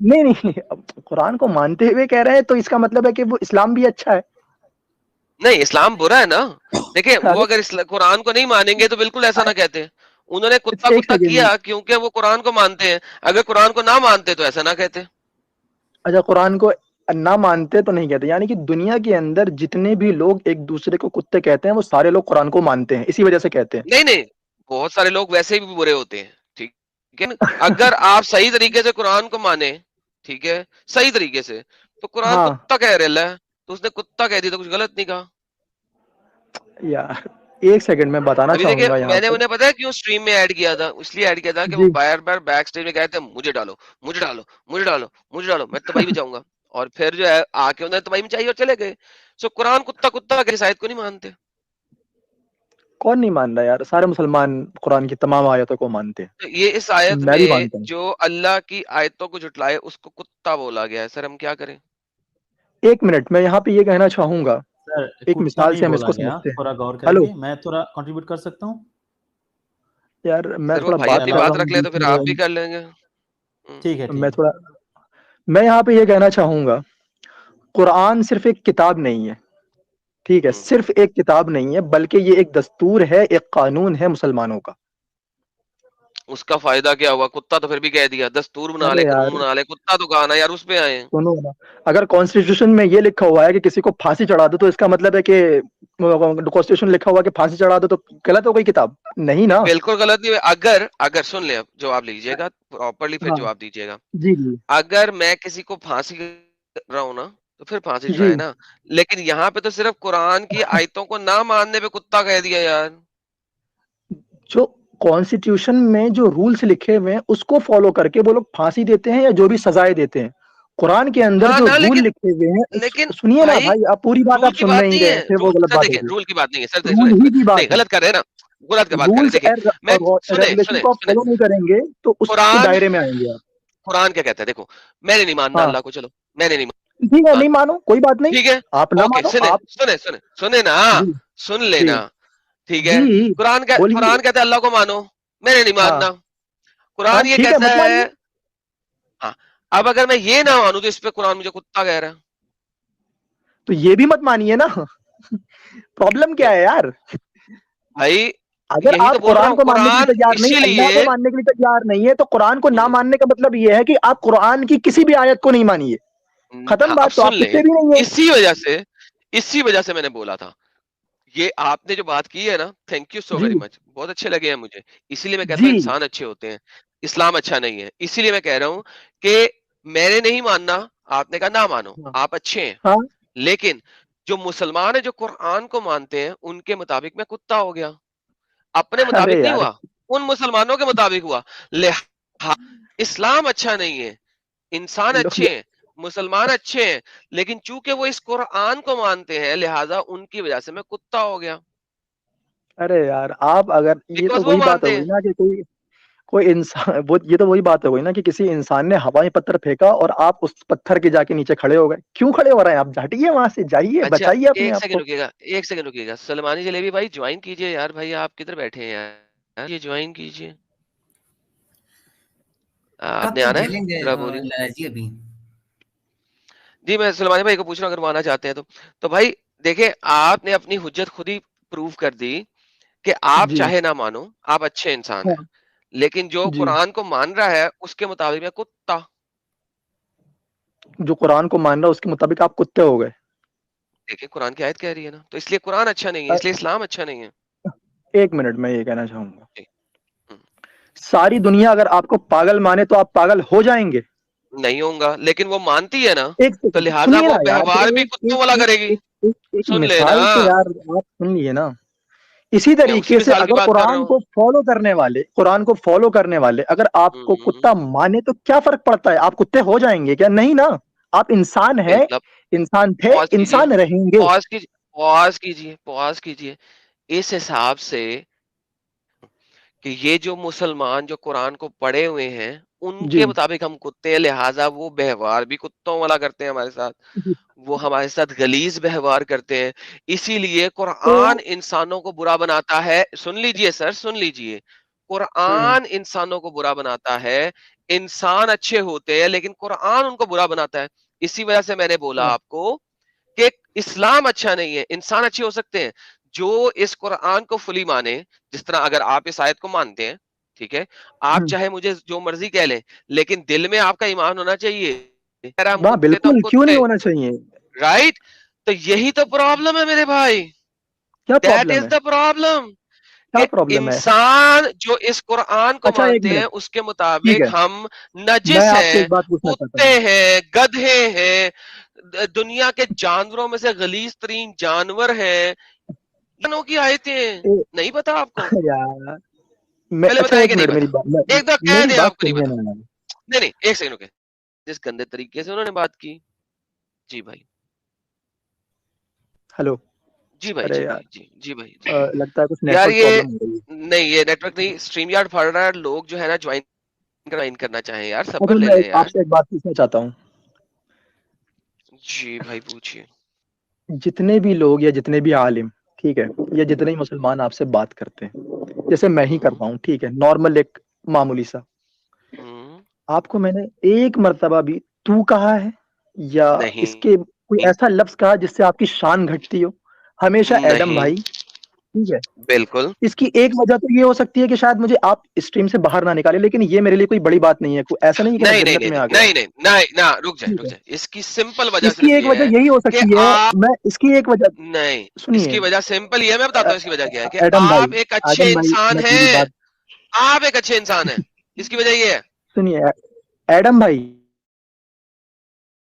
نہیں نہیں، اب قرآن کو مانتے ہوئے کہہ رہے ہیں تو اس کا مطلب ہے کہ وہ اسلام بھی اچھا ہے. نہیں اسلام برا ہے نا. دیکھیں وہ اگر اگر قرآن کو نہیں مانیں گے تو بالکل ایسا نہ کہتے. انہوں نے کتا ایک کتا سیکنڈ، کیا کیونکہ وہ قرآن کو مانتے ہیں. اگر قرآن کو نہ مانتے تو ایسا نہ کہتے. اچھا قرآن کو نہ مانتے تو نہیں کہتے، یعنی کہ دنیا کے اندر جتنے بھی لوگ ایک دوسرے کو کتے کہتے ہیں وہ سارے لوگ قرآن کو مانتے ہیں، اسی وجہ سے کہتے ہیں. نہیں نہیں، بہت سارے لوگ ویسے بھی برے ہوتے ہیں. ٹھیک ہے نا. اگر آپ صحیح طریقے سے قرآن کو مانیں، ٹھیک ہے، صحیح طریقے سے، تو قرآن ہاں کتا کہہ رہا ہے تو اس نے کتا کہہ دی تو کچھ غلط نہیں کہا. یار ایک سیکنڈ میں بتانا ابھی چاہوں دیکھیں گا یہاں میں نے پر. انہیں پتا ہے کیوں اسٹریم میں ایڈ کیا تھا. اس لیے ایڈ کیا تھا کہ وہ جی بار بار بیک سٹیج میں کہتے ہیں مجھے ڈالو مجھے ڈالو مجھے ڈالو مجھے ڈالو، میں تباہی میں جاؤں گا. اور پھر جو ہے آ کے انہوں نے تباہی میں چاہیے اور چلے گئے. سو قرآن کتا کتا کے شاید کو نہیں مانتے. کون نہیں مان رہا یار، سارے مسلمان قرآن کی تمام آیتوں کو مانتے تو یہ اس ہیں، آیت میں بھی میں مانتا ہوں. جو اللہ کی آیتوں کو جھٹلائے اس کو کتا بولا گیا ہے. سر ہم کیا کریں؟ ایک منٹ میں یہاں پہ یہ کہنا چاہوں گا، سر ایک کتا مثال نہیں سے ہم اس بولا کو گیا، سمجھتے ہیں. تھوڑا غور کریں ہلو گے. میں تھوڑا کنٹریبیوٹ کر سکتا ہوں. یار میں سر وہ تھوڑا بھائی کے بات اپنی کر علاوہ رہا بات ہوں رکھ لے تو بیچ پھر میں آپ بھی کر لیں گے. ٹھیک ہے ٹھیک میں ہے. تھوڑا میں یہاں پہ یہ کہنا چاہوں گا، قرآن صرف ایک کتاب نہیں ہے، ٹھیک ہے، صرف ایک کتاب نہیں ہے، بلکہ یہ ایک دستور ہے، ایک قانون ہے مسلمانوں کا. اس کا فائدہ کیا ہوا؟ کتا تو پھر بھی کہہ دیا. دستور بنا لے ارے قانون یار بنا لے، کتا تو کہا نا یار، اس پہ آئے. سنو نا، اگر کانسٹیٹیوشن میں یہ لکھا ہوا ہے کہ کسی کو پھانسی چڑھا دو تو اس کا مطلب ہے کہ کانسٹیٹیوشن لکھا ہوا ہے کہ پھانسی چڑھا دو تو غلط ہو گئی کتاب؟ نہیں نا. بالکل غلط نہیں. اگر سن لیں، اب جواب لیجیے گا پراپرلی، پھر ہاں جواب دیجیے گا. جی جی اگر میں کسی کو پھانسی کر رہا ہوں نا تو پھر پھانسی جی، چڑھائے نا. لیکن یہاں پہ تو صرف قرآن کی آیتوں کو نہ ماننے پہ کتا کہہ دیا یار. جو کانسٹیٹیوشن میں جو رولز لکھے ہوئے ہیں اس کو فالو کر کے وہ لوگ پھانسی دیتے ہیں یا جو بھی سزائیں دیتے ہیں. قرآن کے اندر ہاں جو نا، رول لکھے ہوئے ہیں لیکن سنیے نا بھائی بھائی، آپ پوری بات رول آپ کی سن بات نہیں نہیں رہے ہے. پھر وہ غلط سر بات دیکھیں ہوگی. رول کی بات نہیں ہے. سر رول ہی کی نہیں بات ہے، غلط کر رہے ہیں نا، غلط کی بات کر رہے ہیں. رولز دیکھیں میں اور سنیں ریگولیشن سنیں کو آپ سنیں فالو نہیں کریں گے تو اس کے قرآن دائرے میں آئیں گے آپ. قرآن کیا کہتا ہے؟ دیکھو میں نے نہیں ماننا ہاں اللہ کو، چلو میں نے نہیں ٹھیک ہے، نہیں ماننا. مانو کوئی بات نہیں، ٹھیک ہے آپ نہ اوکے. مانو سنیں آپ. سنیں سنیں سنیں نا، جی سن جی لینا. ٹھیک ہے. جی بولیے. قرآن کہتا ہے اللہ کو مانو، میں نے نہیں ہاں ماننا. ہاں قرآن یہ ٹھیک ہے، کہتا مت ہے. مانیے. ہاں. اب اگر میں یہ نہ مانوں تو اس پہ قرآن مجھے کتا کہہ رہا تو یہ بھی مت مانیے نا. پرابلم ہے. کیا ہے یار؟ بھائی اگر یہی تو آپ بول رہا قرآن ہوں، کو ماننے کے قرآن لیے تیار نہیں، اسی اللہ کو لیے ماننے کے لیے تیار نہیں ہے، تو قرآن کو نہ ماننے کا مطلب یہ ہے کہ آپ قرآن کی کسی بھی آیت کو نہیں مانیے. ختم ہاں اب بات، تو سن آپ لیں. کتے بھی نہیں ہیں. اسی وجہ سے میں نے بولا تھا. یہ آپ نے جو بات کی ہے نا، تھینک یو سو جی ویری مچ، بہت اچھے لگے ہیں مجھے. اسی لیے میں کہتا جی ہوں انسان اچھے ہوتے ہیں، اسلام اچھا نہیں ہے. اسی لیے میں کہہ رہا ہوں کہ میں نے نہیں ماننا، آپ نے کہا نہ مانو، آپ اچھے ہیں. ہاں. لیکن جو مسلمان ہیں جو قرآن کو مانتے ہیں ان کے مطابق میں کتا ہو گیا. اپنے ارے مطابق نہیں یار ہوا، ان مسلمانوں کے مطابق ہوا. لہٰذا اسلام اچھا نہیں ہے. انسان اچھے ہیں، مسلمان اچھے ہیں، لیکن چونکہ وہ اس قرآن کو مانتے ہیں لہٰذا ان کی وجہ سے میں کتا ہو گیا. ارے یار آپ اگر یہ تو بیکاز وہ وہی بات ہو مانتے گئی ہیں. نا کہ کوئی انسان یہ تو وہی بات ہو گئی نا کہ کسی انسان نے ہوائی پتھر پھینکا اور آپ اس پتھر کے جا کے نیچے کھڑے ہو گئے. کیوں کھڑے ہو رہے ہیں آپ؟ ہٹیے وہاں سے، جائیے، اچھا بچائیے اپنے ایک آپ سیکنڈ کو. رکیے گا، ایک سیکنڈ رکیے گا. سلمانی جلیبی بھائی جوائن کیجئے یار. بھائی آپ کدھر بیٹھے ہیں یار، یہ جوائن کیجئے. آپ کب نے تک آنا ہے جھیلیں گے ذرا بولیے. جی ابھی؟ جی میں سلمانی بھائی کو پوچھ رہا ہوں اگر وہ آنا چاہتے ہیں تو بھائی دیکھیں آپ نے اپنی حجت خود ہی پروف کر دی کہ آپ جی چاہے نہ مانو آپ اچھے انسان ہاں ہیں، لیکن جو جی، قرآن کو مان رہا ہے اس کے مطابق میں کتا. جو قرآن کو مان رہا ہے اس کے مطابق آپ کتے ہو گئے. دیکھیں قرآن کی آیت کہہ رہی ہے نا، تو اس لیے قرآن اچھا نہیں ہے، اس لیے اسلام اچھا نہیں ہے. ایک منٹ میں یہ کہنا چاہوں گا، جی. ساری دنیا اگر آپ کو پاگل مانے تو آپ پاگل ہو جائیں گے. نہیں ہوں گا، لیکن وہ مانتی ہے نا، ایک تو سیکنڈ لہٰذا سنیے وہ نا یار، ویوہار بھی کتوں والا کرے گی. ایک سن لینا. مثال سے یار آپ سن لیے نا. اسی میں اسی طریقے سے مثال کی اگر بات کر رہا قرآن ہوں. کو فالو کرنے والے اگر آپ کو کتا مانے تو کیا فرق پڑتا ہے؟ آپ کتے ہو جائیں گے کیا؟ نہیں نا. آپ انسان ہیں، بالکل. انسان تھے، پاز کیجئے، انسان رہیں گے. پاز کیجئے، پاز کیجئے، پاز کیجئے. اس حساب سے کہ یہ جو مسلمان جو قرآن کو پڑھے ہوئے ہیں ان جی کے مطابق ہم کتے ہیں، لہٰذا وہ بہوار بھی کتوں والا کرتے ہیں ہمارے ساتھ، جی. وہ ہمارے ساتھ غلیظ بہوار کرتے ہیں. اسی لیے تو قرآن انسانوں کو برا بناتا ہے. سن لیجئے سر، سن لیجئے. ہم، قرآن انسانوں کو برا بناتا ہے انسان اچھے ہوتے ہیں لیکن قرآن ان کو برا بناتا ہے. اسی وجہ سے میں نے بولا آپ کو کہ اسلام اچھا نہیں ہے, انسان اچھے ہو سکتے ہیں. جو اس قرآن کو فلی مانے, جس طرح اگر آپ اس آیت کو مانتے ہیں, ٹھیک ہے, آپ چاہے مجھے جو مرضی کہہ لیں, لیکن دل میں آپ کا ایمان ہونا چاہیے. واہ بالکل, کیوں نہیں ہونا چاہیے؟ رائٹ, تو یہی تو پرابلم ہے میرے بھائی. کیا دیٹ پرابلم از ہے؟ The problem. کیا پرابلم ہے؟ انسان جو اس قرآن کو اچھا ایک مانتے ہیں منٹ, اس کے ٹھیک مطابق ہے, ہم میں نجس آپ سے ہیں, ایک بات پوچھنا چاہتا کتے ہوں. ہیں, گدھے ہیں, دنیا کے جانوروں میں سے غلیظ ترین جانور ہیں. انہوں کی آیتیں نہیں پتا آپ کو؟ یار میں, پہلے اچھا بتائیں ایک کہ نہیں منٹ, پتا؟ ایک دو کہہ میری دیں بات آپ کو نہیں سنیے پتا. نا. نہیں ایک سیکنڈ رکے, جس گندے طریقے سے انہوں نے بات کی. جی بھائی, ہلو, جی بھائی, ارے جی یار بھائی, جی بھائی, جی. لگتا ہے کچھ نیٹ یار ورک یہ پرابلم ہو رہی ہے. نہیں, یہ نیٹ ورک نہیں, اسٹریم یارڈ پڑھ رہا ہے. لوگ جو ہے نا جوائن کرنا چاہیں یار, صبر اصل لے میں لیں یار. آپ سے ایک بات پوچھنا چاہتا ہوں. جی بھائی پوچھیے. جتنے بھی لوگ یا جتنے بھی عالم, ٹھیک ہے, یا جتنے مسلمان آپ سے بات کرتے ہیں, جیسے میں ہی کرتا ہوں, ٹھیک ہے, نارمل ایک معمولی سا, آپ کو میں نے ایک مرتبہ بھی تو کہا ہے یا اس نہیں کے کوئی ایسا لفظ کہا جس سے آپ کی شان گھٹتی ہو؟ ہمیشہ ایڈم نہیں, بھائی, ٹھیک ہے. بالکل اس کی ایک وجہ تو یہ ہو سکتی ہے کہ شاید مجھے آپ اسٹریم سے باہر نہ نکالے, لیکن یہ میرے لیے کوئی بڑی بات نہیں ہے. کوئی ایسا نہیں ہے کہ میں نہیں نہیں جنت نہیں میں آ گیا. نہیں نہیں نہیں نہ رک جائے, ٹھیک رک ہے, جائے. اس کی سمپل وجہ اس کی صرف ایک یہ وجہ ہے یہی ہو کہ سکتی ہے, آپ میں اس کی ایک وجہ, نہیں, اس سنیے کی وجہ سمپل یہ ہے, میں بتاتا ہوں اس کی وجہ کیا ہے, کہ ایڈم بھائی, آپ ایک اچھے ایڈم بھائی انسان میں میری ہیں. بات آپ ایک اچھے انسان ہیں, اس کی وجہ یہ ہے. سنیے ایڈم بھائی,